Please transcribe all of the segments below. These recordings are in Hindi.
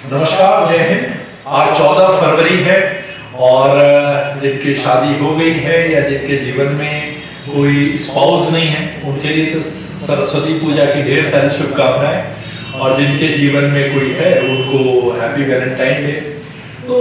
नमस्कार, जय हिंद। आज 14 फरवरी है और जिनकी शादी हो गई है या जिनके जीवन में कोई स्पाउस नहीं है उनके लिए तो सरस्वती पूजा की ढेर सारी शुभकामनाएं, और जिनके जीवन में कोई है उनको हैप्पी वैलेंटाइन डे। तो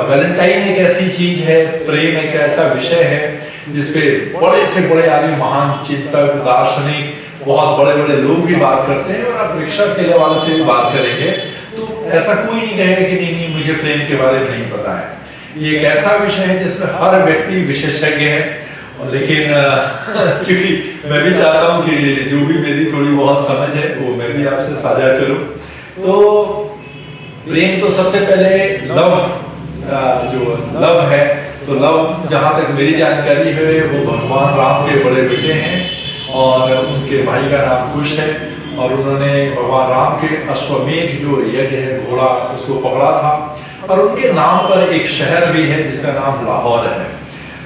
वैलेंटाइन एक ऐसी चीज है, प्रेम एक ऐसा विषय है जिसपे बड़े से बड़े आदमी, महान चिंतक, दार्शनिक, बहुत बड़े बड़े लोग भी बात करते हैं, और आप रिक्शा ठेले वाले से भी बात करेंगे तो ऐसा कोई नहीं कहेगा कि नहीं मुझे प्रेम के बारे में नहीं पता है। ये एक ऐसा विषय है जिसमें हर व्यक्ति विशेषज्ञ है, लेकिन क्योंकि मैं भी चाहता हूँ कि जो भी मेरी थोड़ी बहुत समझ है वो मैं भी आपसे साझा करूँ। तो प्रेम तो सबसे पहले जो लव है, तो लव जहाँ तक मेरी जानकारी है वो भगवान राम के बड़े बेटे हैं और उनके भाई का नाम कुश है, और उन्होंने भगवान राम के अश्वमेध जो यज्ञ है, घोड़ा, उसको पकड़ा था, और उनके नाम पर एक शहर भी है जिसका नाम लाहौर है।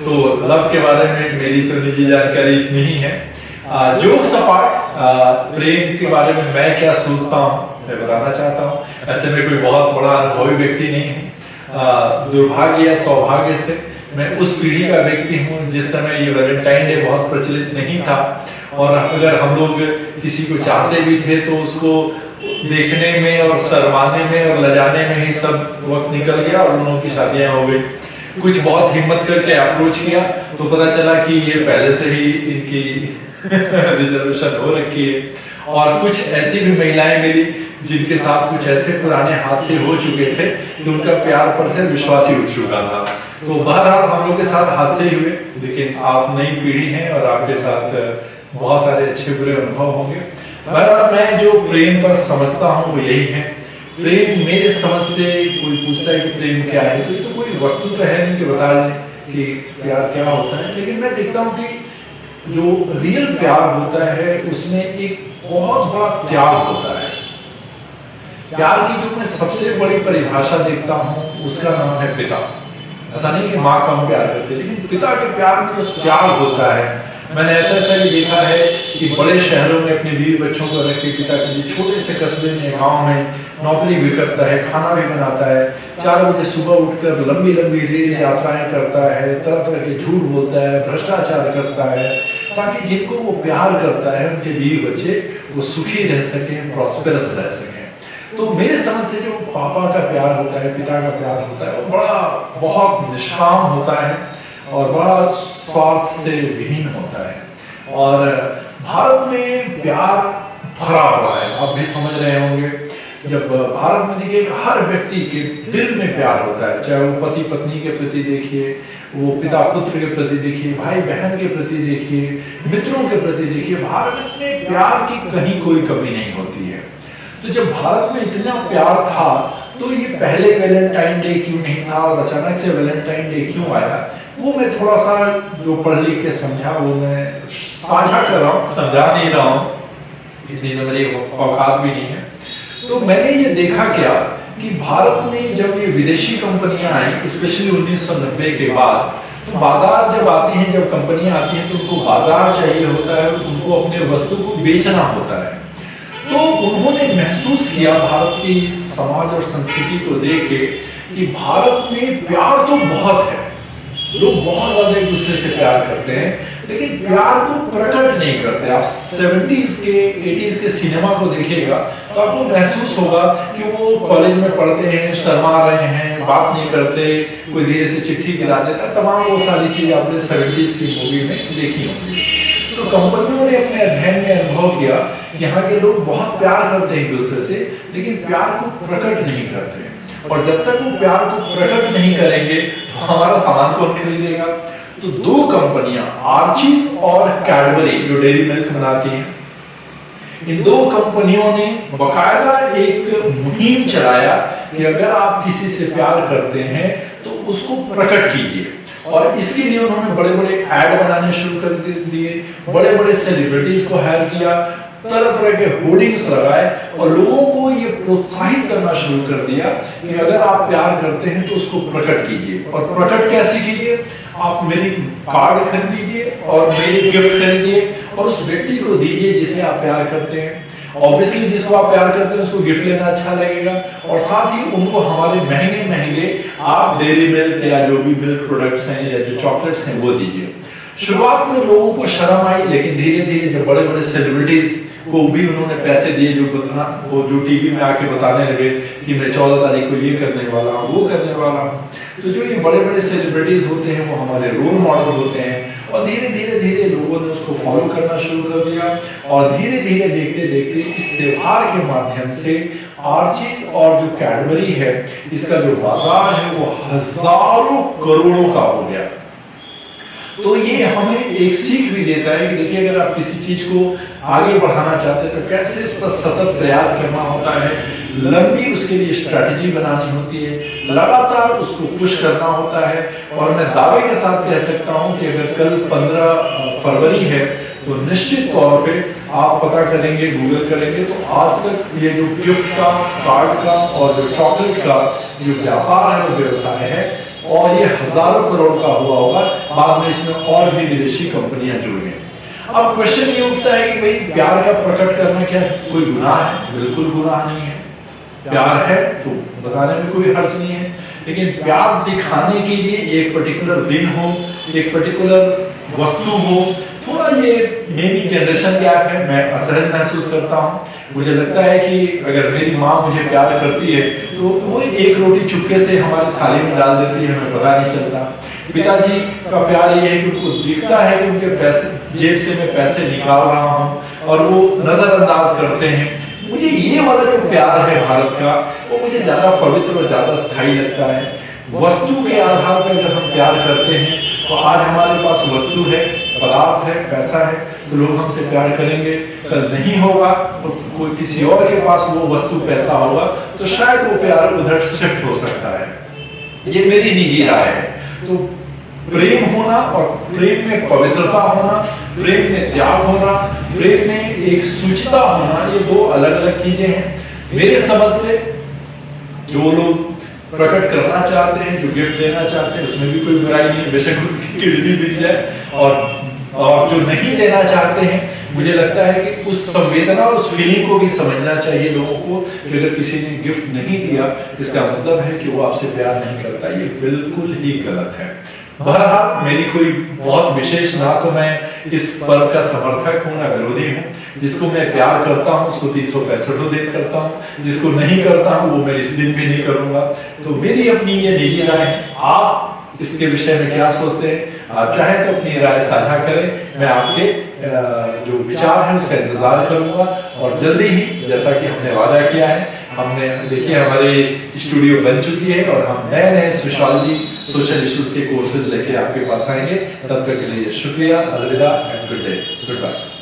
तो लव के बारे में मेरी तो निजी जानकारी इतनी ही है। जोक सपाट प्रेम के बारे में मैं क्या सोचता हूँ मैं बताना चाहता हूँ। ऐसे में कोई बहुत बड़ा अनुभवी व्यक्ति नहीं हूँ। दुर्भाग्य या सौभाग्य से मैं उस पीढ़ी का व्यक्ति हूँ जिस समय ये वैलेंटाइन डे बहुत प्रचलित नहीं था, और अगर हम लोग किसी को चाहते भी थे तो उसको देखने में और शर्माने में और लजाने में ही सब वक्त निकल गया और उन लोगों की शादियां हो गई। कुछ बहुत हिम्मत करके अप्रोच किया तो पता चला कि ये पहले से ही इनकी रिजर्वेशन हो रखी है, और कुछ ऐसी भी महिलाएं मिली जिनके साथ कुछ ऐसे पुराने हादसे हो चुके थे कि उनका प्यार पर से विश्वास ही उठ चुका था। तो बहरहाल हम लोग के साथ हादसे ही हुए, लेकिन आप नई पीढ़ी हैं और आपके साथ बहुत सारे अच्छे बुरे अनुभव होंगे। बहरहाल मैं जो प्रेम पर समझता हूँ वो यही है। प्रेम मेरे समझ से, कोई पूछता है कि प्रेम क्या है, तो ये तो कोई वस्तु तो है नहीं कि बता दें कि प्यार क्या होता है, लेकिन मैं देखता हूँ कि जो रियल प्यार होता है उसमें एक बहुत बड़ा त्याग होता है। प्यार की जो मैं सबसे बड़ी परिभाषा देखता हूँ उसका नाम है पिता। ऐसा नहीं कि माँ कम प्यार करती, लेकिन पिता के प्यार में जो त्याग होता है, मैंने ऐसा भी देखा है कि बड़े शहरों में अपने बीवी बच्चों को रख के पिता किसी छोटे से कस्बे में, गांव में नौकरी भी करता है, खाना भी बनाता है, 4 बजे सुबह उठकर लंबी लंबी रेल यात्राएं करता है, तरह तरह के झूठ बोलता है, भ्रष्टाचार करता है, ताकि जिनको वो प्यार करता है उनके बीवी बच्चे वो सुखी रह सके, प्रॉस्पेरस रह सके। तो मेरे समझ से जो पापा का प्यार होता है, पिता का प्यार होता है, वो बड़ा बहुत निष्काम होता है और बड़ा स्वार्थ से विहीन होता है। और भारत में प्यार भरा हुआ है, आप भी समझ रहे होंगे। जब भारत में देखिए हर व्यक्ति के दिल में प्यार होता है, चाहे वो पति पत्नी के प्रति देखिए, वो पिता पुत्र के प्रति देखिए, भाई बहन के प्रति देखिए, मित्रों के प्रति देखिए, भारत में प्यार की कहीं कोई कमी नहीं होती है। तो जब भारत में इतना प्यार था तो ये पहले वैलेंटाइन डे क्यों नहीं था और अचानक से वैलेंटाइन डे क्यों आया, वो मैं थोड़ा सा जो पढ़ लिख के समझा वो मैं साझा कर रहा हूँ, समझा नहीं रहा हूँ, इतनी तो मेरी औकात भी नहीं है। तो मैंने ये देखा क्या कि भारत में जब ये विदेशी कंपनियां आई, स्पेशली 1990 के बाद, तो बाजार जब आते हैं, जब कंपनियां आती हैं तो उनको बाजार चाहिए होता है, उनको अपने वस्तु को बेचना होता है। तो उन्होंने महसूस किया भारत की समाज और संस्कृति को देख के कि भारत में प्यार तो बहुत है, लोग बहुत ज्यादा एक दूसरे से प्यार करते हैं, लेकिन प्यार को प्रकट नहीं करते। आप 70s के 80s के सिनेमा को देखिएगा तो आपको महसूस होगा कि वो कॉलेज में पढ़ते हैं, शर्मा रहे हैं, बात नहीं करते, कोई धीरे से चिट्ठी गिरा देता है, तमाम वो सारी चीज आपने 70s की मूवी में देखी होंगी। तो कंपनियों ने अपने अध्ययन में अनुभव किया यहाँ के लोग बहुत प्यार करते हैं एक दूसरे से, लेकिन प्यार को प्रकट नहीं करते, और जब तक वो प्यार को प्रकट नहीं करेंगे तो हमारा सामान कौन खरीदेगा। तो 2 कंपनियां, आर्चीज और कैडबरी, जो डेयरी मिल्क बनाती हैं, इन 2 कंपनियों ने बकायदा एक मुहिम चलाया कि अगर आप किसी से प्यार करते हैं तो उसको प्रकट कीजिए, और इसके लिए उन्होंने बड़े बड़े ऐड बनाने शुरू कर दिए, बड़े बड़े सेलिब्रिटीज को हायर किया, तरह तरह के होर्डिंग्स लगाए और लोगों को ये प्रोत्साहित करना शुरू कर दिया कि अगर आप प्यार करते हैं तो उसको प्रकट कीजिए। और प्रकट कैसे कीजिए, आप मेरी कार्ड खरीदिए और मेरी गिफ्ट खरीदिए और उस व्यक्ति को दीजिए जिसे आप प्यार करते हैं। ऑब्वियसली जिसको आप प्यार करते हैं उसको गिफ्ट लेना अच्छा लगेगा, और साथ ही उनको हमारे महंगे महंगे आप डेयरी मिल्क या जो भी मिल्क प्रोडक्ट्स हैं या जो चॉकलेट्स हैं वो दीजिए। शुरुआत में लोगों को शर्म आई, लेकिन धीरे धीरे जब बड़े बड़े सेलिब्रिटीज को भी उन्होंने पैसे दिए, जो टीवी में आके बताने लगे कि मैं 14 तारीख को ये करने वाला हूँ, वो करने वाला हूँ, तो जो ये बड़े बड़े सेलिब्रिटीज होते हैं वो हमारे रोल मॉडल होते हैं, और धीरे धीरे धीरे लोगों ने उसको फॉलो करना शुरू कर दिया, और धीरे धीरे देखते देखते इस त्योहार के माध्यम से आर्चीज और जो कैडबरी है इसका जो बाजार है वो हजारों करोड़ों का हो गया। तो ये हमें एक सीख भी देता है कि देखिए, अगर आप किसी चीज को आगे बढ़ाना चाहते हैं तो कैसे उस पर सतत प्रयास करना होता है, लंबी उसके लिए स्ट्रैटेजी बनानी होती है, लगातार उसको पुश करना होता है। और मैं दावे के साथ कह सकता हूं कि अगर कल 15 फरवरी है तो निश्चित तौर पे आप पता करेंगे, गूगल करेंगे, तो आज तक ये जो गिफ्ट का, कार्ड का और जो चॉकलेट का जो व्यापार है, वो व्यवसाय है, और ये हजारों करोड़ का हुआ होगा। बाद में इसमें और भी विदेशी कंपनियां जुड़ गई। अब क्वेश्चन ये उठता है कि भाई प्यार का प्रकट करना क्या कोई गुनाह है? बिल्कुल गुनाह नहीं है। प्यार है तो बताने में कोई हर्ज नहीं है, लेकिन प्यार दिखाने के लिए एक पर्टिकुलर दिन हो, एक पर्टिकुलर वस्तु हो, थोड़ा ये मेरी जनरेशन गैप है। मैं असहज महसूस करता हूँ। मुझे लगता है कि अगर मेरी माँ मुझे प्यार करती है तो वो एक रोटी चुपके से हमारी थाली में डाल देती है, हमें पता नहीं चलता। पिताजी का प्यार ये है कि उनको दिखता है कि उनके पैसे, जेब से मैं पैसे निकाल रहा हूँ, और वो नजरअंदाज करते हैं। मुझे ये वाला जो प्यार है भारत का, वो मुझे ज्यादा पवित्र और ज्यादा स्थायी लगता है। वस्तु के आधार पर अगर हम प्यार करते हैं तो आज हमारे पास वस्तु है, पदार्थ है, पैसा है, तो लोग हमसे प्यार करेंगे। कल नहीं होगा तो कोई किसी और के पास वो वस्तु, पैसा होगा, तो शायद वो प्यार उधर शिफ्ट हो सकता है। ये मेरी निजी राय है। तो प्रेम होना और प्रेम में पवित्रता होना, प्रेम में त्याग होना, प्रेम में एक सूचिता होना, ये दो अलग अलग चीजें हैं। मेरे समझ से जो लोग प्रकट करना चाहते हैं, जो गिफ्ट देना चाहते हैं, उसमें भी कोई बुराई नहीं है, बेशक उनकी किडनी बिक जाए। और जो नहीं देना चाहते हैं, मुझे लगता है कि उस संवेदना, उस फीलिंग को भी समझना चाहिए लोगों को कि अगर किसी ने गिफ्ट नहीं दिया इसका मतलब है कि वो आपसे प्यार नहीं करता। ये बिल्कुल ही गलत है। बहरहाल मेरी कोई बहुत विशेष, ना तो मैं इस पर्व का समर्थक हूँ ना विरोधी हूँ। जिसको मैं प्यार करता हूँ उसको 365 दिन करता हूँ, जिसको नहीं करता हूँ वो मैं इस दिन भी नहीं करूंगा। तो मेरी अपनी ये निजी राय है। आप इसके विषय में क्या सोचते हैं? आप चाहें तो अपनी राय साझा करें। मैं आपके जो विचार है उसका इंतजार करूंगा, और जल्दी ही, जैसा कि हमने वादा किया है, हमने देखिए हमारी स्टूडियो बन चुकी है और हम नए नए सोशल इश्यूज के कोर्सेज लेके आपके पास आएंगे। तब तक के लिए शुक्रिया, अलविदा and good day, good bye.